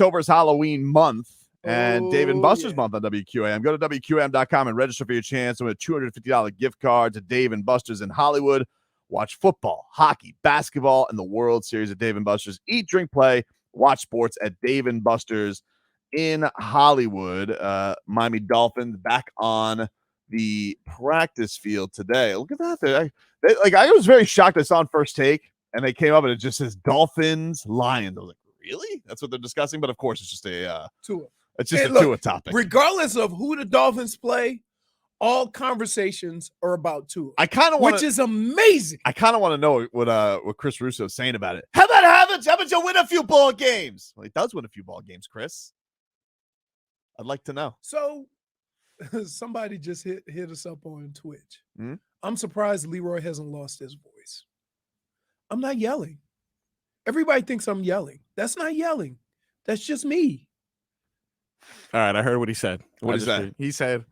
October's Halloween month and Dave and Buster's yeah. month on WQAM. Go to WQAM.com and register for your chance to win a $250 gift card to Dave and Buster's in Hollywood. Watch football, hockey, basketball, and the World Series at Dave and Buster's. Eat, drink, play, watch sports at Dave and Buster's in Hollywood. Miami Dolphins back on the practice field today. Look at that. I was very shocked. I saw on First Take, and they came up and it just says Dolphins, Lions. I was like, really? That's what they're discussing? But of course, it's just Tua. It's just a Tua topic. Regardless of who the Dolphins play, all conversations are about Tua. Which is amazing. I kind of want to know what Chris Russo is saying about it. How about you win a few ball games? Well, he does win a few ball games, Chris. I'd like to know. So somebody just hit us up on Twitch. Mm-hmm. I'm surprised Leroy hasn't lost his voice. I'm not yelling. Everybody thinks I'm yelling. That's not yelling. That's just me. All right, I heard what he said. What did he say? He said,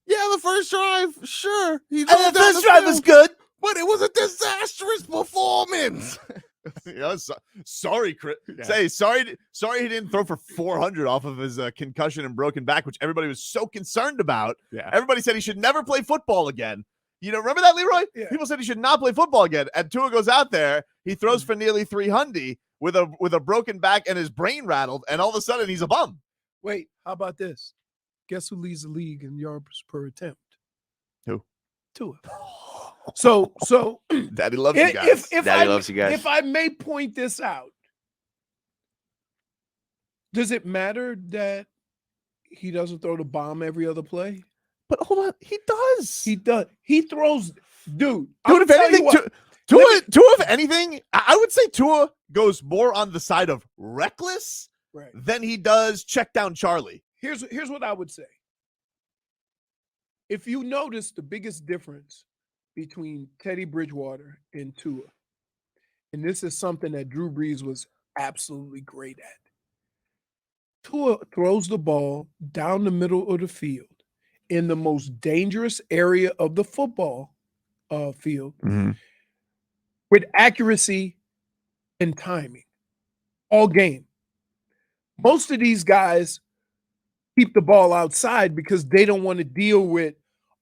yeah, the first drive, sure. The first drive was good, but it was a disastrous performance. Sorry, Chris. Yeah. Sorry he didn't throw for 400 off of his concussion and broken back, which everybody was so concerned about. Yeah. Everybody said he should never play football again. You know, remember that, Leroy? Yeah. People said he should not play football again. And Tua goes out there, he throws for nearly 300 with a broken back and his brain rattled, and all of a sudden he's a bum. Wait, how about this? Guess who leads the league in yards per attempt? Who? Tua. So Daddy loves you guys. Daddy loves you guys. If I may point this out, does it matter that he doesn't throw the bomb every other play? But hold on, he does. He does. He throws, dude. If anything, Tua, if anything, I would say Tua goes more on the side of reckless than he does check down Charlie. Here's what I would say. If you notice the biggest difference between Teddy Bridgewater and Tua, and this is something that Drew Brees was absolutely great at. Tua throws the ball down the middle of the field in the most dangerous area of the football field with accuracy and timing all game. Most of these guys keep the ball outside because they don't want to deal with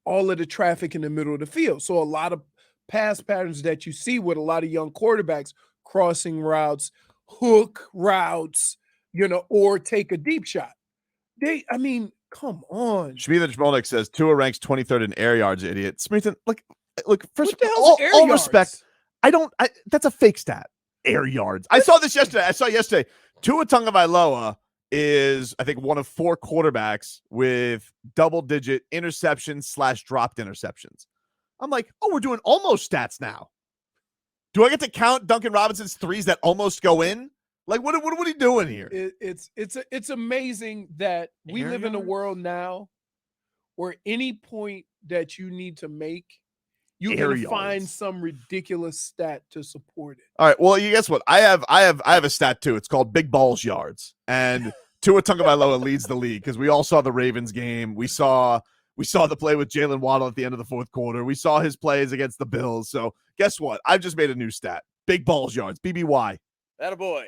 all of the traffic in the middle of the field. So a lot of pass patterns that you see with a lot of young quarterbacks, crossing routes, hook routes, or take a deep shot. Come on. Shmita Jmolnik says Tua ranks 23rd in air yards, idiot. Smithan, look, first What the of hell's air all yards? respect, that's a fake stat. Air yards. I saw this yesterday. Tua Tagovailoa is, I think, one of 4 quarterbacks with double-digit interceptions/dropped interceptions. I'm like, we're doing almost stats now. Do I get to count Duncan Robinson's threes that almost go in? Like, what are we doing here? It's amazing that we live in a world now where any point that you need to make, you can find some ridiculous stat to support it. All right. Well, you guess what? I have a stat too. It's called big balls yards, and Tua Tagovailoa leads the league because we all saw the Ravens game. We saw the play with Jalen Waddle at the end of the fourth quarter. We saw his plays against the Bills. So guess what? I've just made a new stat: big balls yards, BBY. Attaboy.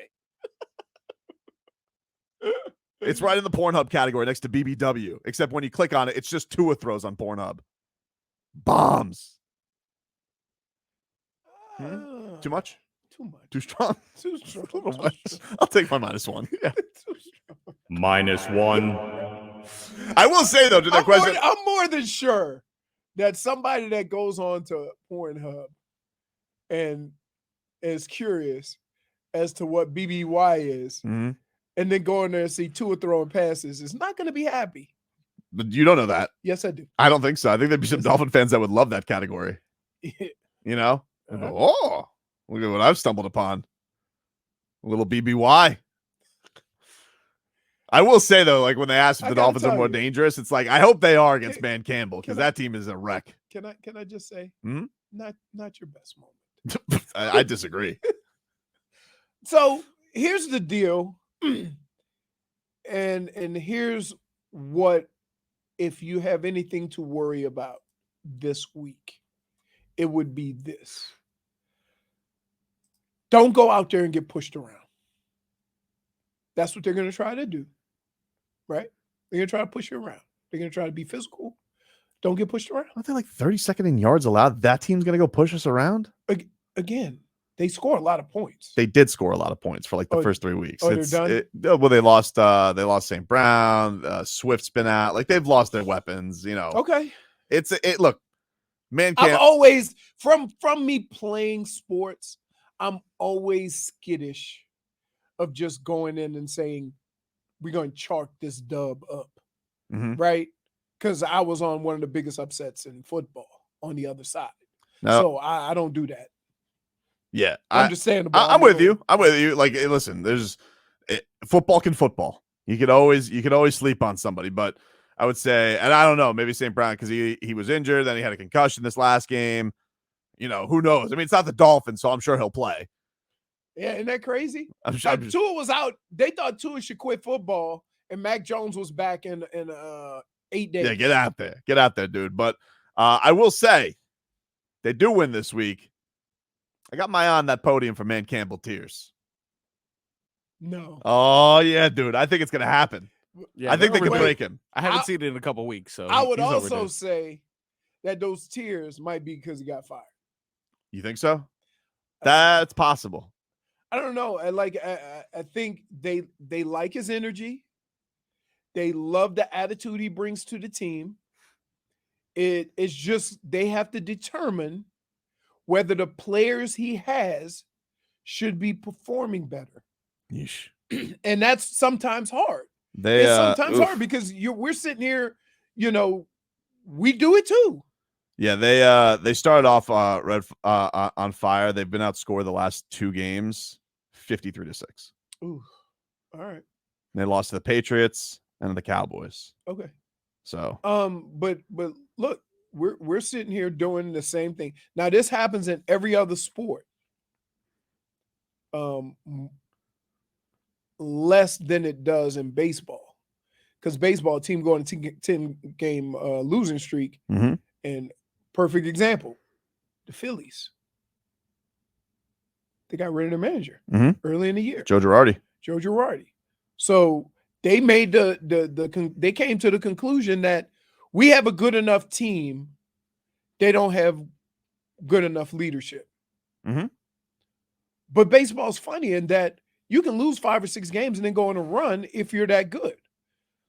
It's right in the Pornhub category next to BBW. Except when you click on it, it's just Tua throws on Pornhub. Bombs. Too much? Too much. Too strong? Too strong. A little much. I'll take my -1. Yeah. Too strong. -1. I will say, though, to that question. I'm more than sure that somebody that goes on to Pornhub and is curious as to what BBY is, and then go in there and see Tua throwing passes is not going to be happy. But you don't know that. Yes, I do. I don't think so. I think there'd be some Dolphin fans that would love that category. You know? Look at what I've stumbled upon. A little BBY. I will say, though, like when they asked if the Dolphins are more dangerous, it's like, I hope they are against Man Campbell because that team is a wreck. Can I just say, not your best moment. I disagree. So here's the deal. And here's what, if you have anything to worry about this week, it would be this. Don't go out there and get pushed around. That's what they're going to try to do, right? They're going to try to push you around. They're going to try to be physical. Don't get pushed around. Aren't they like 32nd in yards allowed? That team's going to go push us around? Again, they score a lot of points. They did score a lot of points for like the first 3 weeks. They're done? Well, they lost St. Brown. Swift's been out. Like, they've lost their weapons, Okay. Look, man I'm can't. always, from me playing sports, I'm always skittish of just going in and saying, we're going to chalk this dub up, right? Because I was on one of the biggest upsets in football on the other side. No. So I don't do that. Yeah. Understandable. I'm with you. I'm with you. Like, listen, football can football. You could always sleep on somebody, but I would say, and I don't know, maybe St. Brown, because he was injured, then he had a concussion this last game. Who knows? I mean, it's not the Dolphins, so I'm sure he'll play. Yeah, isn't that crazy? Tua was out. They thought Tua should quit football, and Mac Jones was back in 8 days. Yeah, get out there, dude. But I will say, they do win this week. I got my eye on that podium for Man Campbell tears. No. Oh yeah, dude. I think it's gonna happen. Yeah, I think they could break him. I haven't seen it in a couple weeks, so I would he's also overdue. say that those tears might be because he got fired. You think so? That's possible. I don't know. I think they like his energy. They love the attitude he brings to the team. It's just they have to determine whether the players he has should be performing better. Yeesh. And that's sometimes hard. It's sometimes hard because we're sitting here, we do it too. Yeah, they started off on fire. They've been outscored the last 2 games, 53-6. Ooh, all right. They lost to the Patriots and the Cowboys. Okay. So, but look, we're sitting here doing the same thing. Now this happens in every other sport. Less than it does in baseball, because baseball team going to 10-game losing streak, and perfect example, the Phillies. They got rid of their manager early in the year, Joe Girardi. So they made they came to the conclusion that we have a good enough team. They don't have good enough leadership. But baseball's funny in that you can lose 5 or 6 games and then go on a run if you're that good.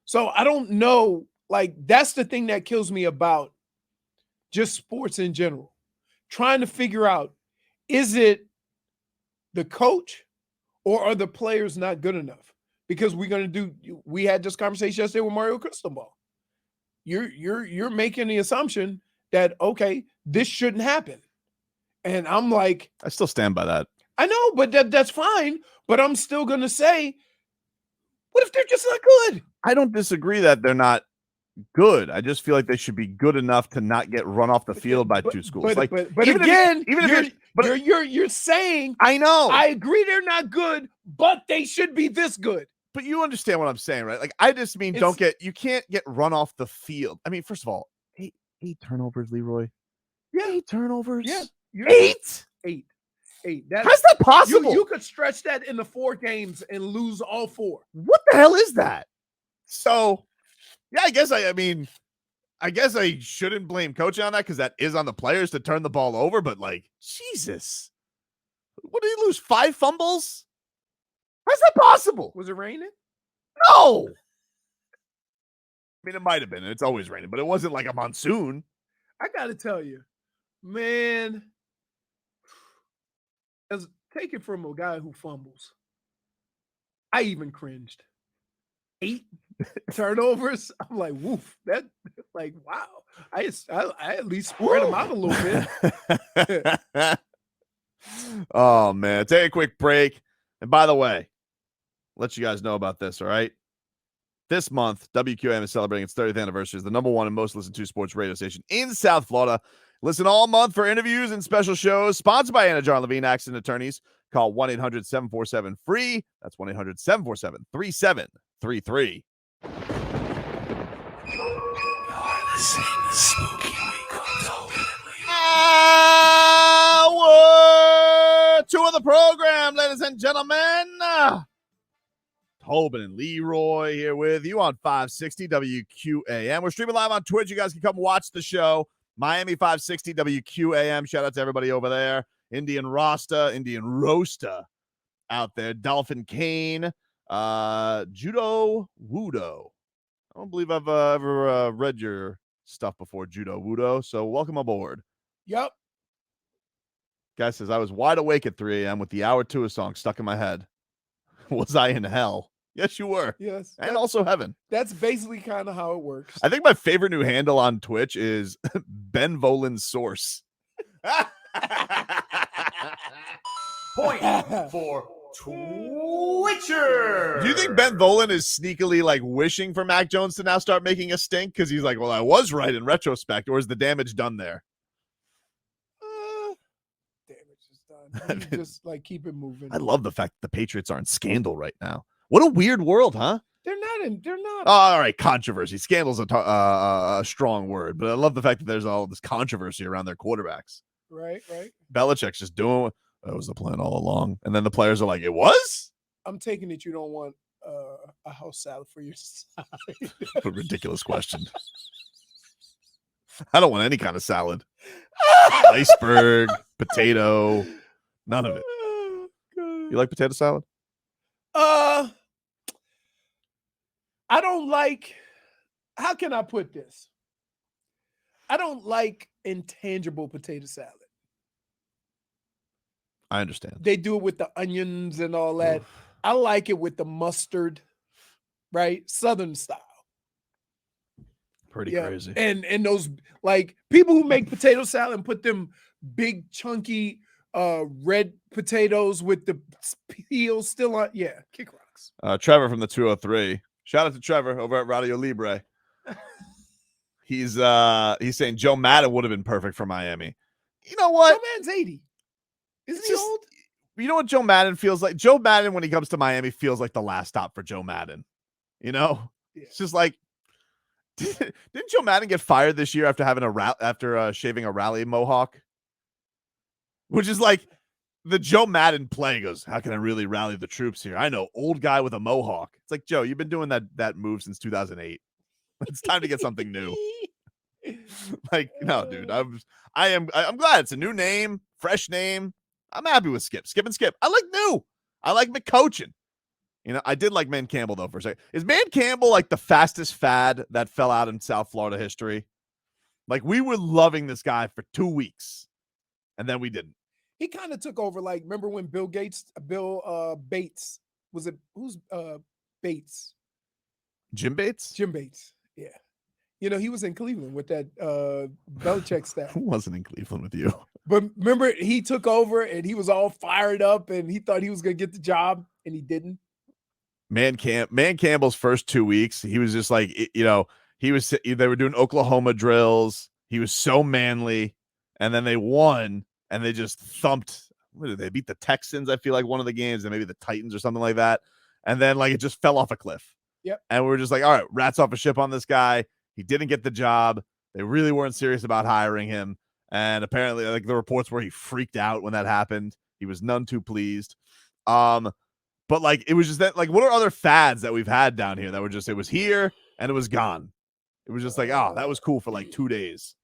So I don't know. Like, that's the thing that kills me about just sports in general. Trying to figure out, is it the coach or are the players not good enough? Because we had this conversation yesterday with Mario Cristobal. You're making the assumption that, okay, this shouldn't happen. And I'm like, I still stand by that. I know, but that's fine. But I'm still going to say, what if they're just not good? I don't disagree that they're not good. I just feel like they should be good enough to not get run off the field by 2 schools. But again, you're saying, I know. I agree they're not good, but they should be this good. But you understand what I'm saying, right? Like, I just mean you can't get run off the field. I mean, first of all, 8 turnovers, Leroy. Yeah. 8 turnovers. Yeah. 8. 8. How's that possible? You could stretch that into 4 games and lose all 4. What the hell is that? So, yeah, I guess I shouldn't blame coaching on that because that is on the players to turn the ball over. But like, Jesus, what did he lose? 5 fumbles? How's that possible? Was it raining? No. I mean, it might have been. It's always raining, but it wasn't like a monsoon. I got to tell you, man. Take it from a guy who fumbles. I even cringed. 8 turnovers. I'm like, woof. That, like, wow. I at least spread them out a little bit. Oh man, take a quick break. And by the way, let you guys know about this. All right. This month, WQAM is celebrating its 30th anniversary as the #1 and most listened to sports radio station in South Florida. Listen all month for interviews and special shows sponsored by Anna John Levine Accident Attorneys. Call 1-800-747-FREE. That's 1-800-747-3733. You're listening to Smoky Week with Tobin and Leroy. Hour 2 of the program, ladies and gentlemen. Tobin and Leroy here with you on 560 WQAM. We're streaming live on Twitch. You guys can come watch the show. Miami 560 WQAM. Shout out to everybody over there. Indian Rosta out there. Dolphin Kane. Judo Wudo. I don't believe I've ever read your stuff before, Judo Wudo. So welcome aboard. Yep. Guy says, I was wide awake at 3 a.m. with the Hour Tua song stuck in my head. Was I in hell? Yes, you were. Yes. And also heaven. That's basically kind of how it works. I think my favorite new handle on Twitch is Ben Volan's Source. Point for Twitcher. Do you think Ben Volan is sneakily like wishing for Mac Jones to now start making a stink? Because he's like, well, I was right in retrospect, or is the damage done there? Damage is done. You just like keep it moving. I love the fact that the Patriots are in scandal right now. What a weird world, huh? They're not. Oh, all right, controversy. Scandal's a strong word, but I love the fact that there's all this controversy around their quarterbacks. Right. Belichick's just doing that was the plan all along, and then the players are like, "It was." I'm taking it you don't want a house salad for your side. What a ridiculous question. I don't want any kind of salad. Iceberg, potato, none of it. Oh, God. You like potato salad? I don't like. How can I put this? I don't like intangible potato salad. I understand. They do it with the onions and all that. I like it with the mustard, right? Southern style. Pretty crazy. And those like people who make potato salad and put them big chunky red potatoes with the peel still on. Yeah, kick rocks. Trevor from the 203. Shout out to Trevor over at Radio Libre. He's saying Joe Madden would have been perfect for Miami. You know what? Joe Madden's 80. Isn't he Just- old? You know what Joe Madden feels like? Joe Madden, when he comes to Miami, feels like the last stop for Joe Madden. You know? Yeah. It's just like, didn't Joe Madden get fired this year after having after shaving a rally mohawk? Which is like the Joe Madden play goes, how can I really rally the troops here? I know, old guy with a mohawk. It's like, Joe, you've been doing that move since 2008. It's time to get something new. Like, no, dude, I'm glad it's a new name, fresh name. I'm happy with Skip and Skip. I like new. I like McCoachin. You know, I did like Man Campbell though for a second. Is Man Campbell like the fastest fad that fell out in South Florida history? Like we were loving this guy for 2 weeks, and then we didn't. He kind of took over. Like, remember when Bill Bates was it? Who's Bates? Jim Bates? Jim Bates. Yeah. You know, he was in Cleveland with that Belichick staff. Who wasn't in Cleveland with you? But remember, he took over and he was all fired up and he thought he was going to get the job and he didn't. Man Campbell's first 2 weeks, he was just like, you know, they were doing Oklahoma drills. He was so manly, and then they won and they just thumped. What did they beat the Texans? I feel like one of the games, and maybe the Titans or something like that. And then like it just fell off a cliff. Yep. And we were just like, all right, rats off a ship on this guy. He didn't get the job. They really weren't serious about hiring him. And apparently, like the reports where he freaked out when that happened. He was none too pleased. But like it was just that, like, what are other fads that we've had down here that were just, it was here and it was gone? It was just like, oh, that was cool for like 2 days.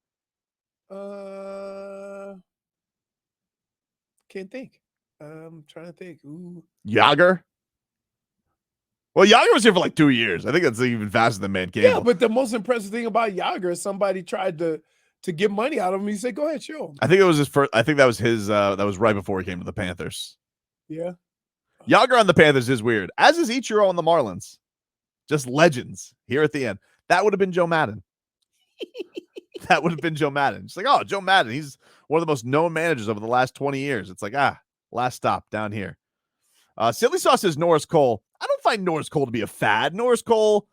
Can't think. I'm trying to think. Ooh. Yager? Well, Yager was here for like 2 years. I think that's even faster than Man Campbell. Yeah, but the most impressive thing about Yager is somebody tried to get money out of him. He said, "Go ahead, show him." I think it was his first. I think that was his. That was right before he came to the Panthers. Yeah. Yager on the Panthers is weird, as is Ichiro on the Marlins. Just legends here at the end. That would have been Joe Madden. That would have been Joe Madden. It's like, oh, Joe Madden. He's one of the most known managers over the last 20 years. It's like, last stop down here. Silly Sauce says Norris Cole. I don't find Norris Cole to be a fad. Norris Cole's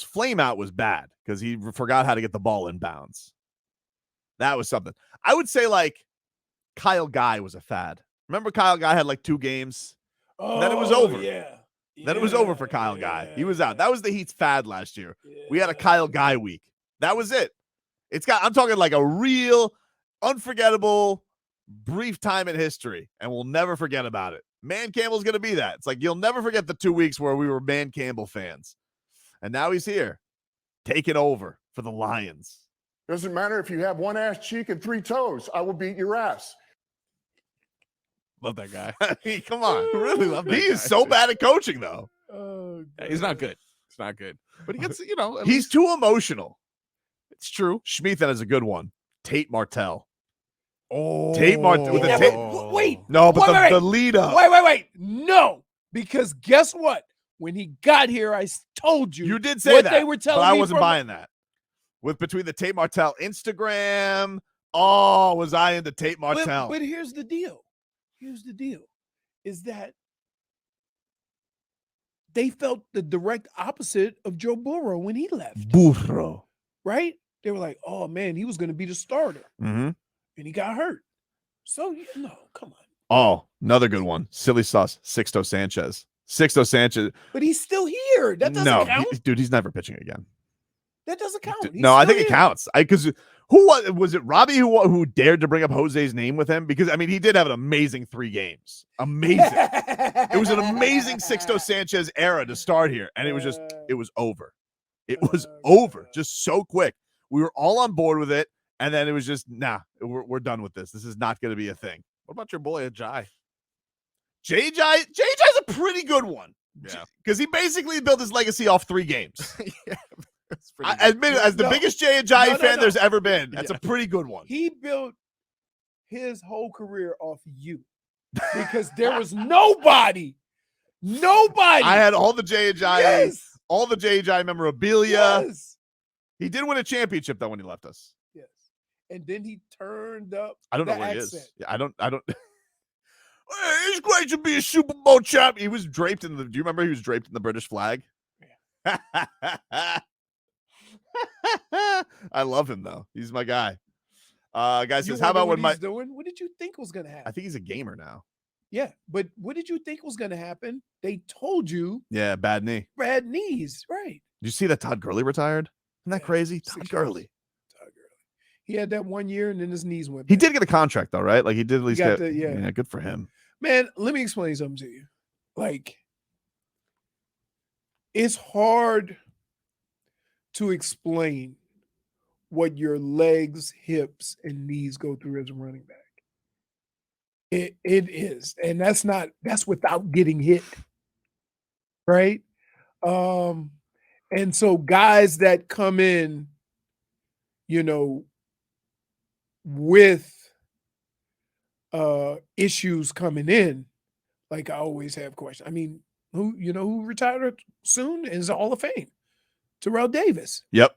flame out was bad because he forgot how to get the ball in bounds. That was something. I would say like Kyle Guy was a fad. Remember Kyle Guy had like 2 games? Then it was over. Yeah. Then it was over for Kyle Guy. He was out. That was the Heat's fad last year. We had a Kyle Guy week. That was it. I'm talking like a real unforgettable brief time in history, and we'll never forget about it. Man Campbell's going to be that. It's like you'll never forget the 2 weeks where we were Man Campbell fans. And now he's here, taking over for the Lions. Doesn't matter if you have one ass cheek and 3 toes. I will beat your ass. Love that guy. I mean, come on. Really love that He is guy. so bad at coaching, though. Oh, Yeah, he's not good. It's not good. But he gets, at He's least- too emotional. it's true. Schmeath, that is a good one. Tate Martell. Oh, Tate Martell with the Yeah, tape. but wait. No, but Wait. the lead up. Wait. No, because guess what? When he got here, I told you. You did say what that, they were telling but I me wasn't from- buying that. With between the Tate Martell Instagram, was I into Tate Martell? But here's the deal. Is that they felt the direct opposite of Joe Burrow when he left, Burro. right? They were like, oh man, he was going to be the starter, Mm-hmm. and he got hurt. So, no, come on. Oh, another good one. Silly sauce, Sixto Sanchez. But he's still here. That doesn't count. Dude, he's never pitching again. That doesn't count. He's No, I still think it here. counts. Because who was it? Robbie who dared to bring up Jose's name with him? Because I mean, he did have an amazing 3 games. Amazing. It was an amazing Sixto Sanchez era to start here, and it was over. It was over just so quick. We were all on board with it, and then it was just we're done with this. This is not going to be a thing. What about your boy Ajay? JJ's a pretty good one. Yeah. Because he basically built his legacy off 3 games. Yeah, that's pretty I good. admit it, as the No. biggest Jay Ajayi No, fan no. there's ever been. That's a pretty good one. He built his whole career off you because there was nobody. I had all the Jay Ajayi, Yes. all the Jay Ajayi memorabilia. Yes. He did win a championship though when he left us. Yes. And then he turned up. I don't know the where accent. he is. Yeah, I don't. Hey, it's great to be a Super Bowl champ. He was draped in the. Do you remember he was draped in the British flag? Yeah. I love him though. He's my guy. Guy You says, how wonder about what when my? he's doing? What did you think was going to happen? I think he's a gamer now. Yeah, but what did you think was going to happen? They told you Yeah, bad knee. bad knees, right? Did you see that Todd Gurley retired? Isn't that Yeah, crazy? 6 Todd years. Gurley. Todd Gurley. He had that 1 year and then his knees went. He bad. did get a contract though, right? Like he did at least got get. yeah. Good for him. Man, let me explain something to you. Like, it's hard to explain what your legs, hips, and knees go through as a running back. It is, and that's without getting hit, right? And so guys that come in, with issues coming in, like I always have questions. I mean, who retired soon and is Hall of Fame? Terrell Davis. Yep.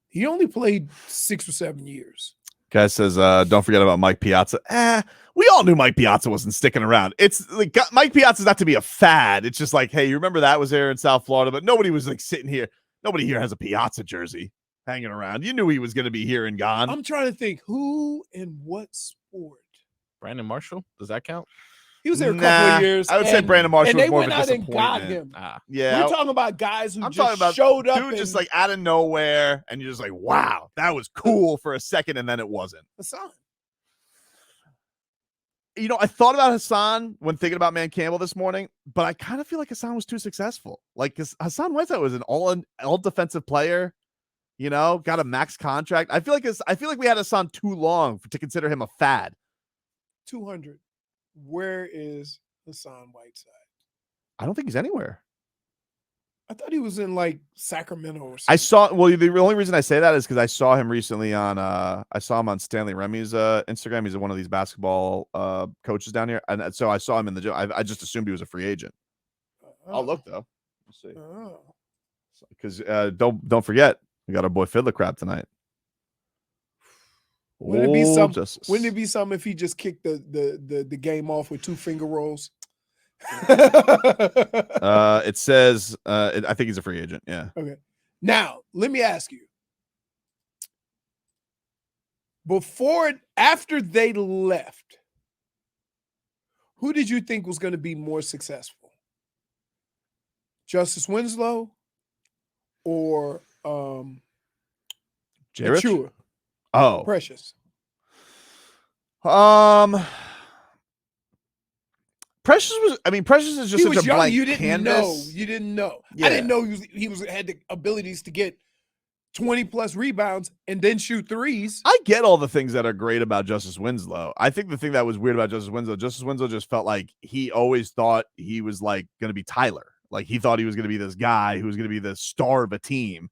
He only played 6 or 7 years. Guy says, don't forget about Mike Piazza. We all knew Mike Piazza wasn't sticking around. It's like Mike Piazza's not to be a fad. It's just like, hey, you remember that was there in South Florida, but nobody was like sitting here. Nobody here has a Piazza jersey hanging around. You knew he was going to be here and gone. I'm trying to think who and what sport. Brandon Marshall, does that count? He was there a couple Nah, of years. I would say Brandon Marshall and was they more of went a out and got disappointment. him. Yeah, We're talking about guys who I'm just talking about showed up. dude, just and- like out of nowhere, and you're just like, wow, that was cool for a second, and then it wasn't. Hassan. I thought about Hassan when thinking about Man Campbell this morning, but I kind of feel like Hassan was too successful. Like, 'cause Hassan Whiteside was an all defensive player, got a max contract. I feel like we had Hassan too long to consider him a fad. 200. Where is Hassan Whiteside? I don't think he's anywhere. I thought he was in like Sacramento or something. I saw. Well, the only reason I say that is because I saw him recently on. I saw him on Stanley Remy's Instagram. He's one of these basketball coaches down here, and so I saw him in the gym. I just assumed he was a free agent. I'll look though. Let's see. Oh. Because don't forget, we got our boy Fiddler Crab tonight. Wouldn't it be some? Justice. Wouldn't it be something if he just kicked the game off with 2 finger rolls? It says. I think he's a free agent. Yeah. Okay. Now, let me ask you. After they left, who did you think was going to be more successful? Justice Winslow or Jay Rich? Achua? Oh. Precious. Precious is just He such was a young. blank You didn't know. canvas. You didn't know. Yeah. I didn't know he had the abilities to get 20 plus rebounds and then shoot threes. I get all the things that are great about Justice Winslow. I think the thing that was weird about Justice Winslow just felt like he always thought he was like going to be Tyler. Like he thought he was going to be this guy who was going to be the star of a team.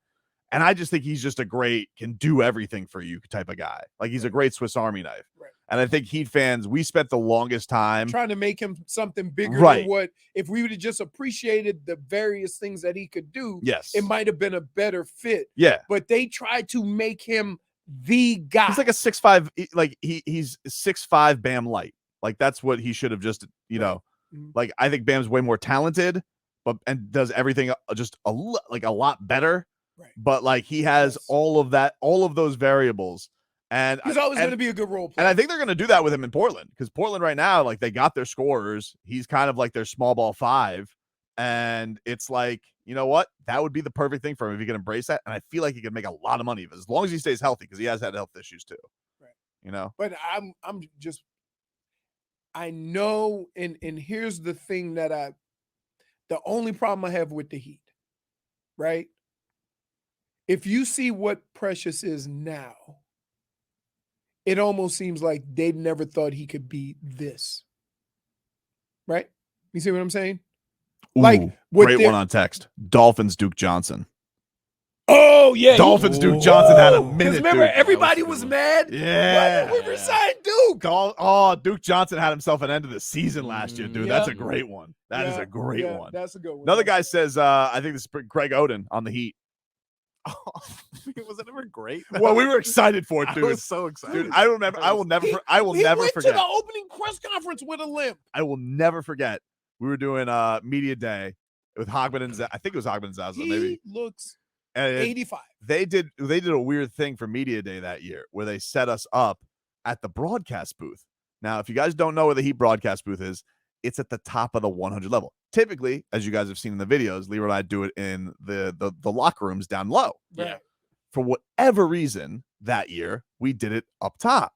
And I just think he's just a great, can do everything for you type of guy. Like he's a great Swiss Army knife. Right. And I think Heat fans, we spent the longest time trying to make him something bigger Right. than what, if we would have just appreciated the various things that he could do, Yes. it might have been a better fit. Yeah. But they tried to make him the guy. He's like a 6'5", like he's 6'5" Bam Light. Like that's what he should have just, know. Mhm. Like I think Bam's way more talented, and does everything just a lot better. Right. But like he has all of those variables. And He's always going to be a good role player. And I think they're going to do that with him in Portland, because Portland right now, like they got their scorers. He's kind of like their small ball 5. And it's like, you know what? That would be the perfect thing for him if he can embrace that. And I feel like he could make a lot of money as long as he stays healthy, because he has had health issues too. Right. You know? But I know, and here's the thing that the only problem I have with the Heat, right? If you see what Precious is now, it almost seems like they never thought he could be this. Right? You see what I'm saying? Ooh, Like, great one on text. Dolphins Duke Johnson. Oh, yeah. Dolphins Duke Johnson had a minute. Remember, dude. everybody was mad. Yeah. We resigned Duke. Duke Johnson had himself an end of the season last year, dude. Yeah. That's a great one. That is a great one. That's a good one. Another guy says, I think this is Greg Oden on the Heat. Was it ever great? Well, we were excited for it, dude. I was so excited. Dude, I remember. I will never went forget. to the opening press conference with a limp. I will never forget. We were doing media day with Hogman and I think it was Hogman and Zaza. He Maybe looks and 85. They did a weird thing for media day that year where they set us up at the broadcast booth. Now, if you guys don't know where the Heat broadcast booth is, it's at the top of the 100 level. Typically, as you guys have seen in the videos, Leroy and I do it in the locker rooms down low. Right. For whatever reason, that year we did it up top,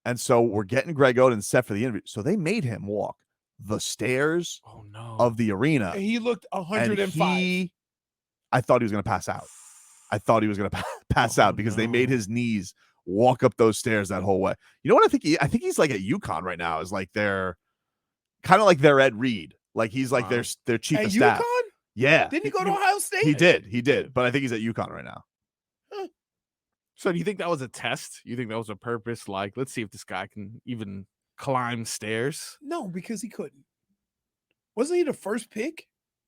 and so we're getting Greg Oden set for the interview. So they made him walk the stairs of the arena, And he looked 105. I thought he was going to pass out. I thought he was going to pass out because they made his knees walk up those stairs that whole way. You know what I think? I think he's like at UConn right now. Is like their kind of like their Ed Reed. Like he's like their chief At of staff. UConn? Yeah. Didn't he go to Ohio State? He did. But I think he's at UConn right now. So do you think that was a test? You think that was a purpose? Like, let's see if this guy can even climb stairs. No, because he couldn't. Wasn't he the first pick?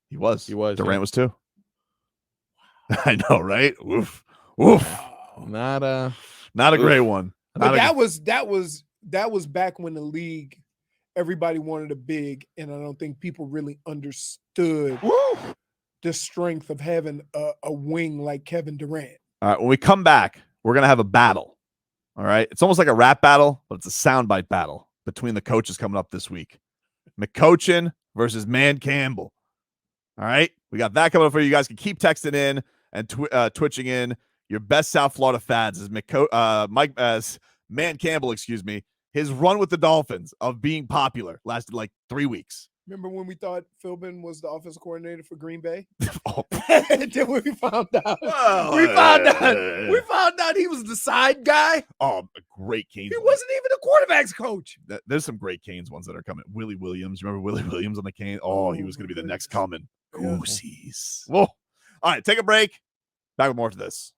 He was. Durant Durant was too. I know, right? Oof. Not a great one. But that was back when the league, everybody wanted a big, and I don't think people really understood the strength of having a wing like Kevin Durant. All right, when we come back, we're gonna have a battle. All right, it's almost like a rap battle, but it's a soundbite battle between the coaches coming up this week. McCochin versus Man Campbell. All right, we got that coming up for you. You guys can keep texting in and twitching in your best South Florida fads as Man Campbell, excuse me. His run with the Dolphins of being popular lasted like 3 weeks. Remember when we thought Philbin was the offensive coordinator for Green Bay? Oh. Then we found out. We found out he was the side guy. Oh, a great Canes. He wasn't even a quarterback's coach. There's some great Canes ones that are coming. Willie Williams. Remember Willie Williams on the Canes? Oh, he was going to be the next coming. Goosies. Whoa. All right, take a break. Back with more to this.